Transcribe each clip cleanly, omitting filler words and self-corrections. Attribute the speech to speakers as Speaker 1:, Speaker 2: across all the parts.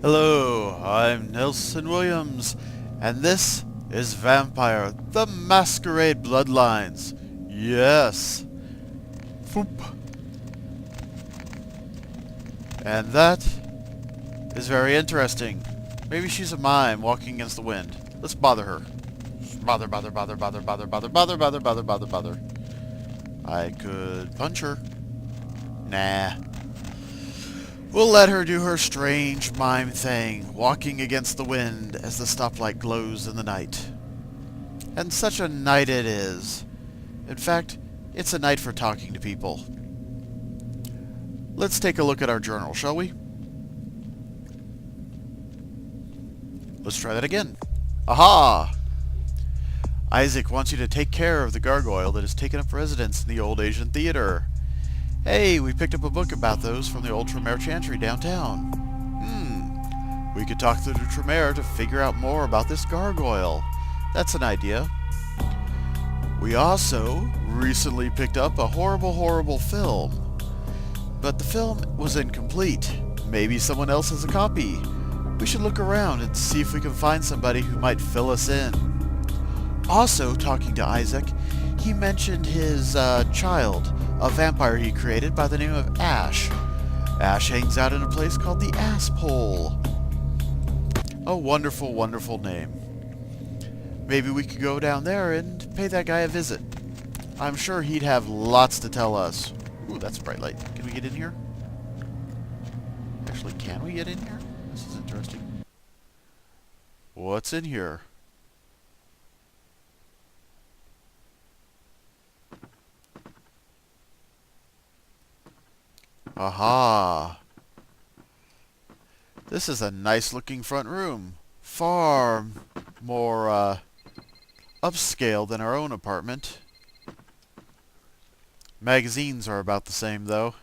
Speaker 1: Hello, I'm Nelson Williams, and this is Vampire: The Masquerade Bloodlines. Yes. Foop. And that is very interesting. Maybe she's a mime walking against the wind. Let's bother her. Bother. I could punch her. Nah. We'll let her do her strange mime thing, walking against the wind as the stoplight glows in the night. And such a night it is. In fact, it's a night for talking to people. Let's take a look at our journal, shall we? Let's try that again. Aha! Isaac wants you to take care of the gargoyle that has taken up residence in the old Asian theater. Hey, we picked up a book about those from the old Tremere Chantry downtown. We could talk to the Tremere to figure out more about this gargoyle. That's an idea. We also recently picked up a horrible film. But the film was incomplete. Maybe someone else has a copy. We should look around and see if we can find somebody who might fill us in. Also, talking to Isaac, he mentioned his child, a vampire he created by the name of Ash. Ash hangs out in a place called the Asshole. A wonderful, wonderful name. Maybe we could go down there and pay that guy a visit. I'm sure he'd have lots to tell us. Ooh, that's a bright light. Can we get in here? Actually, can we get in here? This is interesting. What's in here? Aha! This is a nice looking front room. Far more upscale than our own apartment. Magazines are about the same though.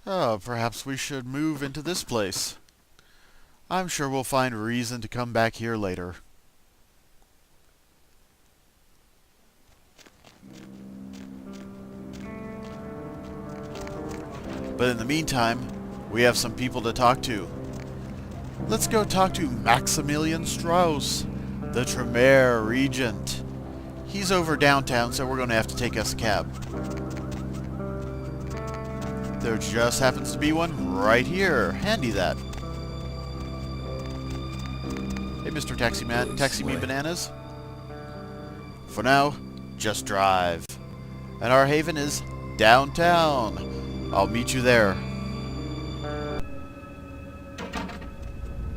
Speaker 1: Oh, perhaps we should move into this place. I'm sure we'll find reason to come back here later. But in the meantime, we have some people to talk to. Let's go talk to Maximilian Strauss, the Tremere Regent. He's over downtown, so we're going to have to take us a cab. There just happens to be one right here. Handy that. Hey, Mr. Taxi Man, taxi me bananas. For now, just drive. And our haven is downtown. I'll meet you there.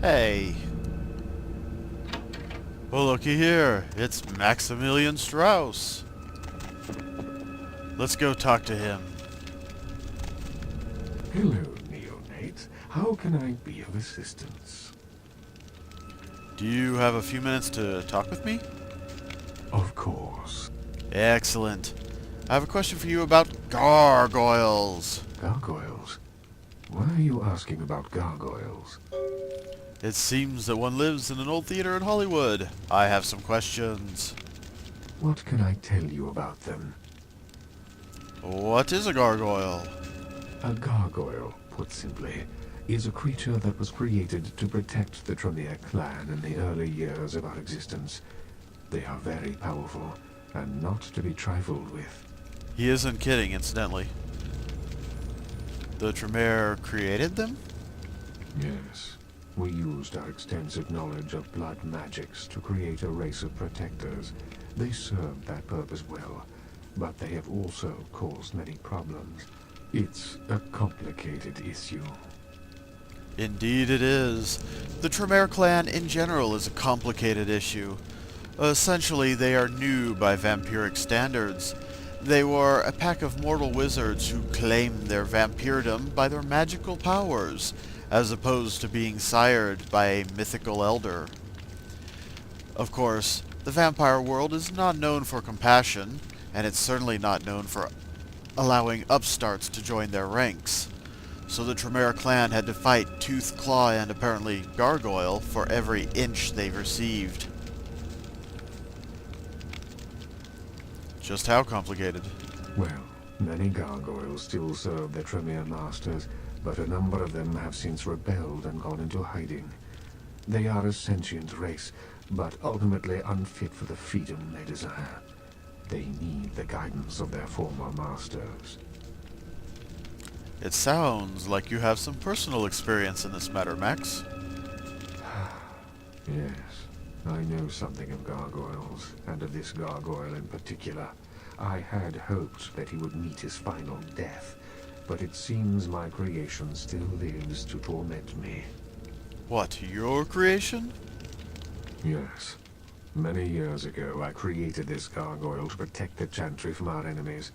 Speaker 1: Hey. Well, looky here. It's Maximilian Strauss. Let's go talk to him.
Speaker 2: Hello, neonate. How can I be of assistance?
Speaker 1: Do you have a few minutes to talk with me?
Speaker 2: Of course.
Speaker 1: Excellent. I have a question for you about gargoyles.
Speaker 2: Gargoyles? Why are you asking about gargoyles?
Speaker 1: It seems that one lives in an old theater in Hollywood. I have some questions.
Speaker 2: What can I tell you about them?
Speaker 1: What is a gargoyle?
Speaker 2: A gargoyle, put simply, is a creature that was created to protect the Tremere clan in the early years of our existence. They are very powerful, and not to be trifled with.
Speaker 1: He isn't kidding, incidentally. The Tremere created them?
Speaker 2: Yes. We used our extensive knowledge of blood magics to create a race of protectors. They served that purpose well, but they have also caused many problems. It's a complicated issue.
Speaker 1: Indeed it is. The Tremere clan in general is a complicated issue. Essentially, they are new by vampiric standards. They were a pack of mortal wizards who claimed their vampirdom by their magical powers, as opposed to being sired by a mythical elder. Of course, the vampire world is not known for compassion, and it's certainly not known for allowing upstarts to join their ranks. So the Tremere clan had to fight tooth, claw, and apparently gargoyle for every inch they received.
Speaker 3: Just how complicated?
Speaker 2: Well, Many gargoyles still serve their Tremere masters, but a number of them have since rebelled and gone into hiding. They are a sentient race, but ultimately unfit for the freedom they desire. They need the guidance of their former masters.
Speaker 1: It sounds like you have some personal experience in this matter, Max.
Speaker 2: Yes, I know something of gargoyles, and of this gargoyle in particular. I had hoped that he would meet his final death, but it seems my creation still lives to torment me.
Speaker 1: What, your creation?
Speaker 2: Yes. Many years ago, I created this gargoyle to protect the Chantry from our enemies.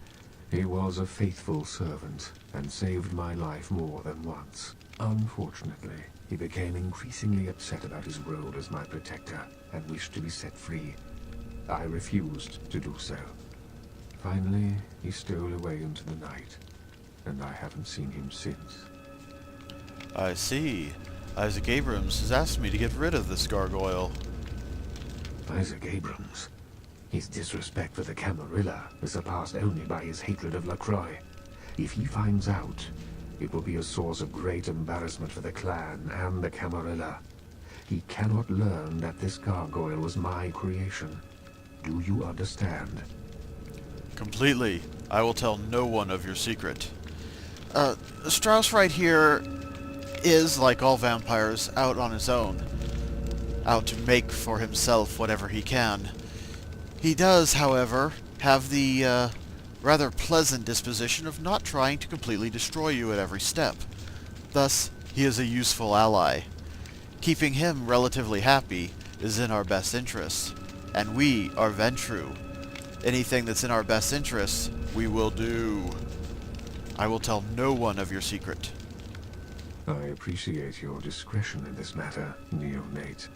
Speaker 2: He was a faithful servant, and saved my life more than once. Unfortunately, he became increasingly upset about his role as my protector, and wished to be set free. I refused to do so. Finally, he stole away into the night, and I haven't seen him since.
Speaker 1: I see. Isaac Abrams has asked me to get rid of this gargoyle.
Speaker 2: Isaac Abrams? His disrespect for the Camarilla is surpassed only by his hatred of LaCroix. If he finds out, it will be a source of great embarrassment for the clan and the Camarilla. He cannot learn that this gargoyle was my creation. Do you understand?
Speaker 1: Completely. I will tell no one of your secret. Strauss right here is, like all vampires, out on his own. Out to make for himself whatever he can. He does, however, have the rather pleasant disposition of not trying to completely destroy you at every step. Thus, he is a useful ally. Keeping him relatively happy is in our best interests, and we are Ventrue. Anything that's in our best interests, we will do. I will tell no one of your secret.
Speaker 2: I appreciate your discretion in this matter, Neonate.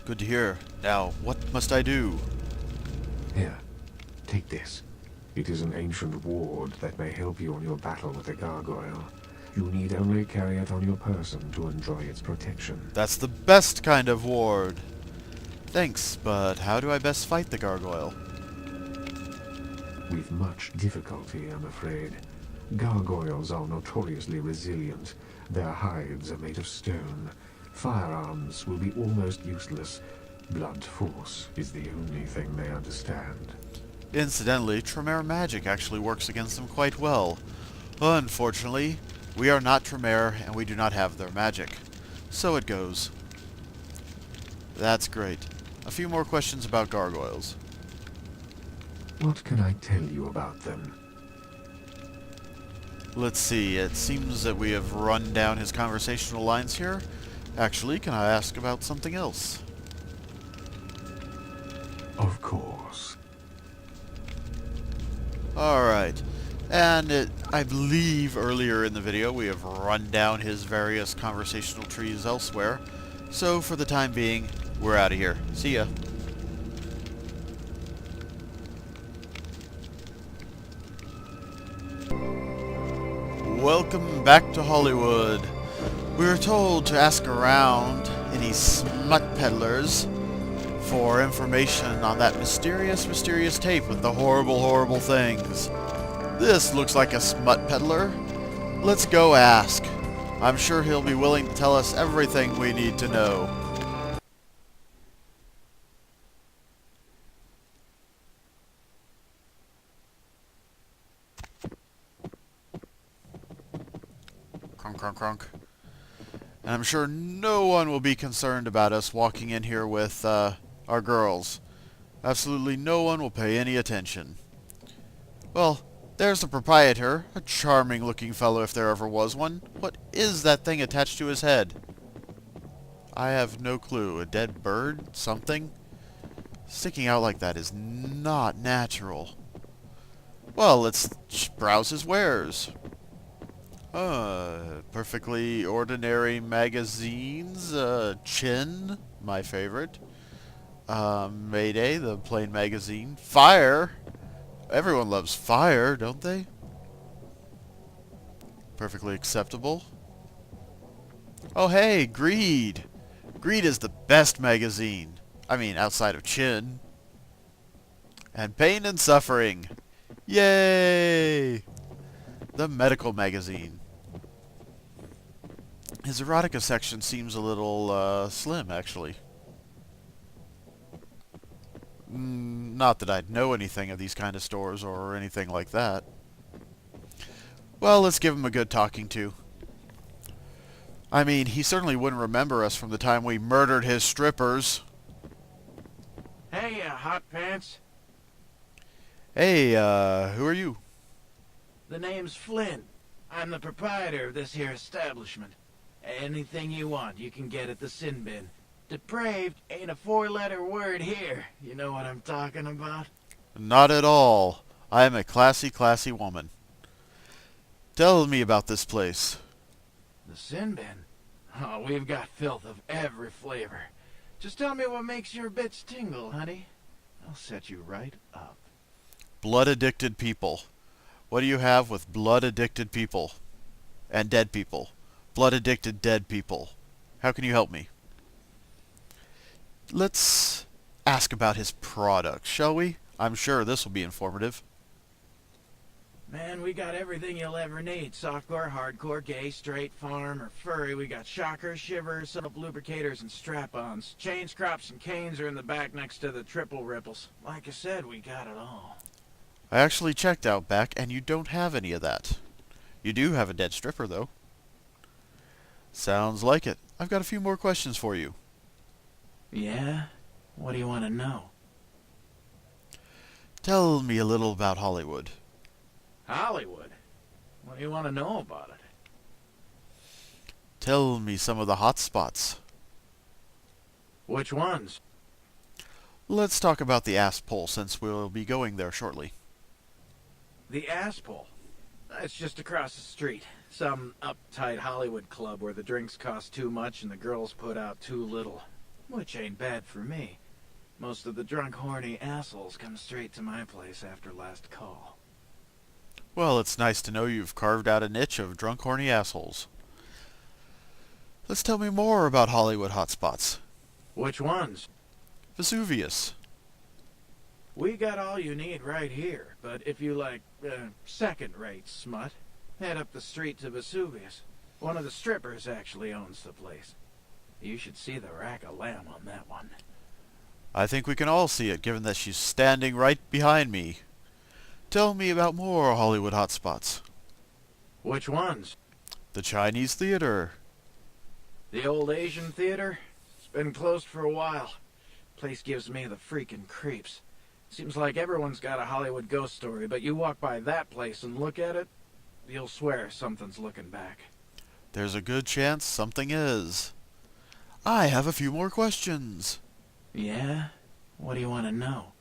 Speaker 1: Good to hear. Now, what must I do?
Speaker 2: Here, take this. It is an ancient ward that may help you on your battle with the gargoyle. You need only carry it on your person to enjoy its protection.
Speaker 1: That's the best kind of ward. Thanks, but how do I best fight the gargoyle?
Speaker 2: With much difficulty, I'm afraid. Gargoyles are notoriously resilient. Their hides are made of stone. Firearms will be almost useless. Blunt force is the only thing they understand.
Speaker 1: Incidentally, Tremere magic actually works against them quite well. Unfortunately, we are not Tremere, and we do not have their magic. So it goes. That's great. A few more questions about gargoyles.
Speaker 2: What can I tell you about them?
Speaker 1: Let's see, it seems that we have run down his conversational lines here. Actually, can I ask about something else?
Speaker 2: Of course.
Speaker 1: Alright, and I believe earlier in the video we have run down his various conversational trees elsewhere. So for the time being, we're out of here. See ya. Welcome back to Hollywood. We were told to ask around any smut peddlers for information on that mysterious tape with the horrible things. This looks like a smut peddler. Let's go ask. I'm sure he'll be willing to tell us everything we need to know. Crunk. And I'm sure no one will be concerned about us walking in here with our girls. Absolutely no one will pay any attention. Well, there's the proprietor, a charming looking fellow if there ever was one. What is that thing attached to his head? I have no clue. A dead bird? Something? Sticking out like that is not natural. Well, let's browse his wares. Perfectly ordinary magazines. Chin, my favorite. Mayday, the plain magazine. Fire. Everyone loves Fire, don't they? Perfectly acceptable. Oh hey, Greed. Greed is the best magazine. I mean, outside of Chin. And Pain and Suffering. Yay! The medical magazine. His erotica section seems a little, slim, actually. Not that I'd know anything of these kind of stores or anything like that. Well, let's give him a good talking to. I mean, he certainly wouldn't remember us from the time we murdered his strippers.
Speaker 3: Hey, hot pants.
Speaker 1: Hey, who are you?
Speaker 3: The name's Flynn. I'm the proprietor of this here establishment. Anything you want, you can get at the sin bin. Depraved ain't a four-letter word here. You know what I'm talking about?
Speaker 1: Not at all. I am a classy, classy woman. Tell me about this place.
Speaker 3: The sin bin? Oh, we've got filth of every flavor. Just tell me what makes your bits tingle, honey. I'll set you right up.
Speaker 1: Blood-addicted people. What do you have with blood-addicted people? And dead people. Blood-addicted dead people. How can you help me? Let's ask about his products, shall we? I'm sure this will be informative.
Speaker 3: Man, we got everything you'll ever need. Softcore, hardcore, gay, straight, farm, or furry. We got shockers, shivers, soap lubricators, and strap-ons. Chains, crops, and canes are in the back next to the triple ripples. Like I said, we got it all.
Speaker 1: I actually checked out back, and you don't have any of that. You do have a dead stripper, though. Sounds like it. I've got a few more questions for you.
Speaker 3: Yeah? What do you want to know?
Speaker 1: Tell me a little about Hollywood.
Speaker 3: Hollywood? What do you want to know about it?
Speaker 1: Tell me some of the hot spots.
Speaker 3: Which ones?
Speaker 1: Let's talk about the ass pole, since we'll be going there shortly.
Speaker 3: The Ass Pole. It's just across the street. Some uptight Hollywood club where the drinks cost too much and the girls put out too little. Which ain't bad for me. Most of the drunk, horny assholes come straight to my place after last call.
Speaker 1: Well, it's nice to know you've carved out a niche of drunk, horny assholes. Let's tell me more about Hollywood hotspots.
Speaker 3: Which ones?
Speaker 1: Vesuvius.
Speaker 3: We got all you need right here, but if you like second-rate smut, head up the street to Vesuvius. One of the strippers actually owns the place. You should see the rack of lamb on that one.
Speaker 1: I think we can all see it, given that she's standing right behind me. Tell me about more Hollywood hotspots.
Speaker 3: Which ones?
Speaker 1: The Chinese Theater.
Speaker 3: The old Asian theater? It's been closed for a while. Place gives me the freaking creeps. Seems like everyone's got a Hollywood ghost story, but you walk by that place and look at it, you'll swear something's looking back.
Speaker 1: There's a good chance something is. I have a few more questions.
Speaker 3: Yeah? What do you want to know?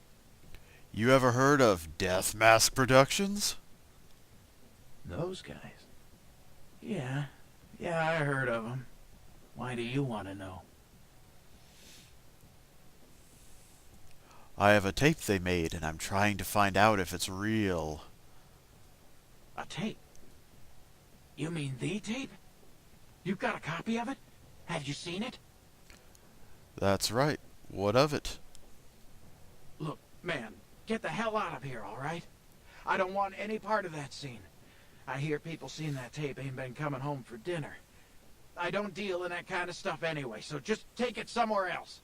Speaker 1: You ever heard of Death Mask Productions?
Speaker 3: Those guys? Yeah. Yeah, I heard of them. Why do you want to know?
Speaker 1: I have a tape they made, and I'm trying to find out if it's real.
Speaker 3: A tape? You mean the tape? You've got a copy of it? Have you seen it?
Speaker 1: That's right. What of it?
Speaker 3: Look, man, get the hell out of here, all right? I don't want any part of that scene. I hear people seeing that tape ain't been coming home for dinner. I don't deal in that kind of stuff anyway, so just take it somewhere else.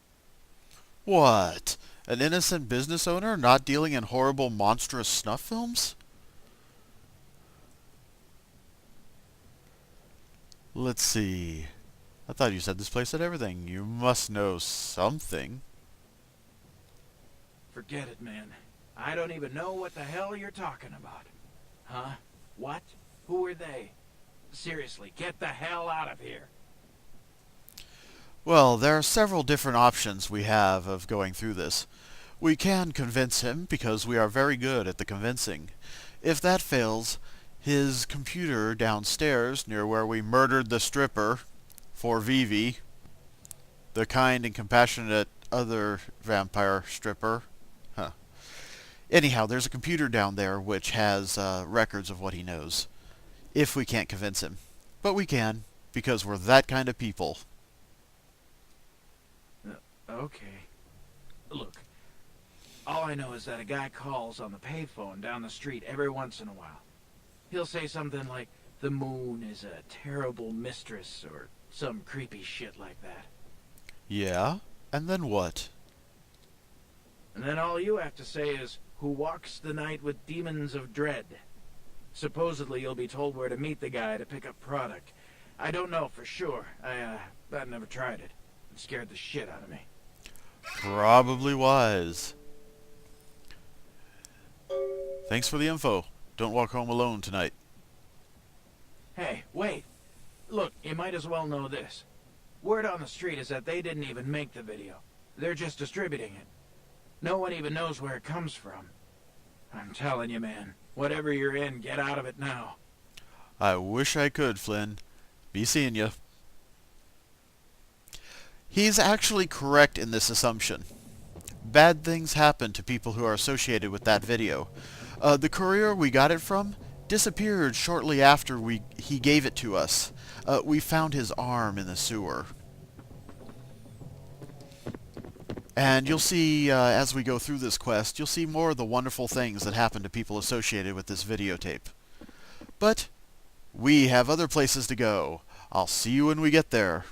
Speaker 1: What? An innocent business owner not dealing in horrible, monstrous snuff films? Let's see. I thought you said this place had everything. You must know something.
Speaker 3: Forget it, man. I don't even know what the hell you're talking about. Huh? What? Who are they? Seriously, get the hell out of here.
Speaker 1: Well, there are several different options we have of going through this. We can convince him, because we are very good at the convincing. If that fails, his computer downstairs, near where we murdered the stripper, for Vivi, the kind and compassionate other vampire stripper. Anyhow, there's a computer down there which has records of what he knows. If we can't convince him. But we can, because we're that kind of people.
Speaker 3: Okay. Look, all I know is that a guy calls on the payphone down the street every once in a while. He'll say something like, the moon is a terrible mistress, or some creepy shit like that.
Speaker 1: Yeah? And then what?
Speaker 3: And then all you have to say is, who walks the night with demons of dread. Supposedly you'll be told where to meet the guy to pick up product. I don't know for sure. I never tried it. It scared the shit out of me.
Speaker 1: Probably wise. Thanks for the info. Don't walk home alone tonight.
Speaker 3: Hey, wait. Look, you might as well know this. Word on the street is that they didn't even make the video. They're just distributing it. No one even knows where it comes from. I'm telling you, man. Whatever you're in, get out of it now.
Speaker 1: I wish I could, Flynn. Be seeing you. He's actually correct in this assumption. Bad things happen to people who are associated with that video. The courier we got it from disappeared shortly after he gave it to us. We found his arm in the sewer. And you'll see, as we go through this quest, you'll see more of the wonderful things that happen to people associated with this videotape. But we have other places to go. I'll see you when we get there.